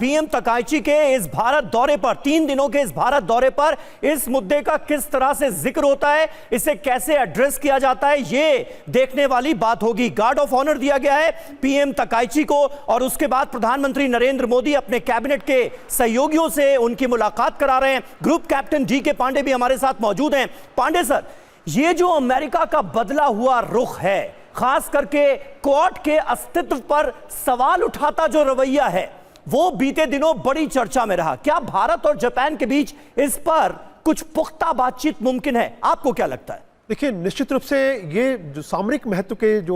PM Takaichi के इस भारत दौरे पर, 3 दिनों के इस भारत दौरे पर इस मुद्दे का किस तरह से जिक्र होता है, इसे कैसे एड्रेस किया जाता है, ये देखने वाली बात होगी। गार्ड ऑफ ऑनर दिया गया है पीएम तकाइची को और उसके बाद प्रधानमंत्री नरेंद्र मोदी अपने कैबिनेट के सहयोगियों से उनकी मुलाकात करा रहे हैं। ग्रुप कैप्टन DK पांडे भी हमारे साथ मौजूद हैं। पांडे सर, ये जो अमेरिका का बदला हुआ रुख है, खास करके क्वाड के अस्तित्व पर सवाल उठाता जो रवैया है, वो बीते दिनों बड़ी चर्चा में रहा। क्या भारत और जापान के बीच इस पर कुछ पुख्ता बातचीत मुमकिन है? आपको क्या लगता है? देखिए, निश्चित रूप से ये जो सामरिक महत्व के जो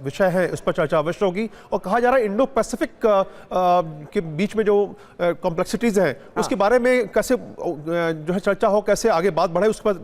विषय है उस पर चर्चा अवश्य होगी। और कहा जा रहा है इंडो पैसिफिक के बीच में जो कॉम्प्लेक्सिटीज हैं उसके बारे में कैसे जो है चर्चा हो, कैसे आगे बात बढ़े, उस पर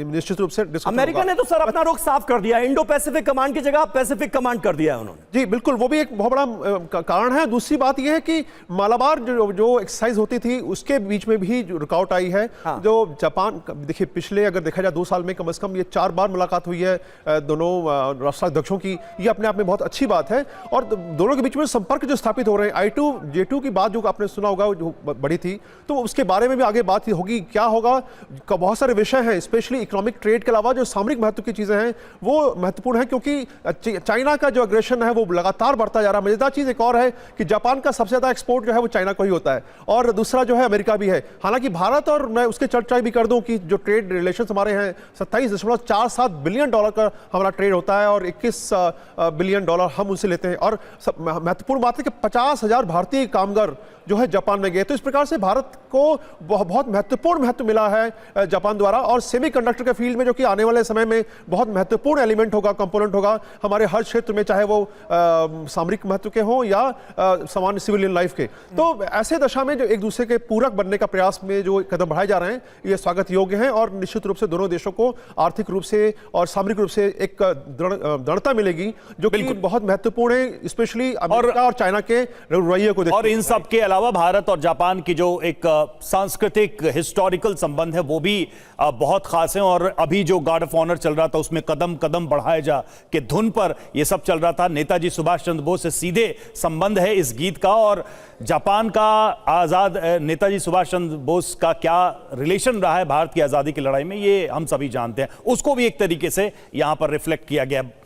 निश्चित रूप से अमेरिका ने तो सर अपना रुख साफ कर दिया, इंडो पैसिफिक कमांड की जगह पैसिफिक कमांड कर दिया है उन्होंने। जी बिल्कुल, वो भी एक बहुत बड़ा कारण है। दूसरी बात यह है कि मालाबार जो एक्सरसाइज होती थी उसके बीच में भी रुकावट आई है। जो जापान, देखिए पिछले अगर देखा जाए 2 साल में कम से कम ये 4 बार मुलाकात हुई है दोनों राष्ट्राध्यक्षों की, ये अपने आप में बहुत अच्छी बात है। और दोनों के बीच में संपर्क जो स्थापित हो रहे हैं, I2J2 की बात जो आपने सुना होगा जो बड़ी थी, तो उसके बारे में भी आगे बात होगी। क्या होगा, बहुत सारे विषय हैं, स्पेशली इकोनॉमिक ट्रेड के अलावा जो सामरिक महत्व की चीजें हैं वो महत्वपूर्ण है, क्योंकि चाइना का जो अग्रेशन है वो लगातार बढ़ता जा रहा है। मजेदार चीज एक और है कि जापान का सबसे ज्यादा एक्सपोर्ट जो है वो चाइना को ही होता है, और दूसरा जो है अमेरिका भी है। हालांकि भारत, और मैं उसकी चर्चा भी कर दूं कि जो ट्रेड रिलेशन हमारे हैं 27.47 बिलियन डॉलर का हमारा ट्रेड होता है और 21 बिलियन डॉलर हम उनसे लेते हैं। और महत्वपूर्ण बात है कि 50,000 भारतीय कामगार जो है जापान में गए। तो इस प्रकार से भारत को बहुत महत्वपूर्ण महत्व मिला है जापान द्वारा। और सेमीकंडक्टर के फील्ड में, जो कि आने वाले समय में बहुत महत्वपूर्ण एलिमेंट होगा, कंपोनेंट होगा हमारे हर क्षेत्र में, चाहे वो सामरिक महत्व के हों या सामान्य सिविलियन लाइफ के। तो ऐसे दशा में जो एक दूसरे के पूरक बनने का प्रयास में जो कदम बढ़ाए जा रहे हैं, ये स्वागत योग्य हैं। और निश्चित रूप से दोनों देशों को आर्थिक रूप से और सामरिक रूप से एक दृढ़ता मिलेगी, जो कि बहुत महत्वपूर्ण है, स्पेशली अमेरिका और चाइना के रवैये को देखते। और इन सब के अलावा भारत और जापान की जो एक सांस्कृतिक हिस्टोरिकल संबंध है वो भी बहुत खास है। और अभी जो गार्ड ऑफ ऑनर चल रहा था उसमें कदम कदम बढ़ाए जा के धुन पर यह सब चल रहा था। नेताजी सुभाष चंद्र बोस से सीधे संबंध है इस गीत का, और जापान का आजाद नेताजी सुभाष चंद्र बोस का क्या रिलेशन रहा है भारत की आजादी की लड़ाई में, ये हम सभी जानते हैं। उसको भी एक तरीके से यहां पर रिफ्लेक्ट किया गया।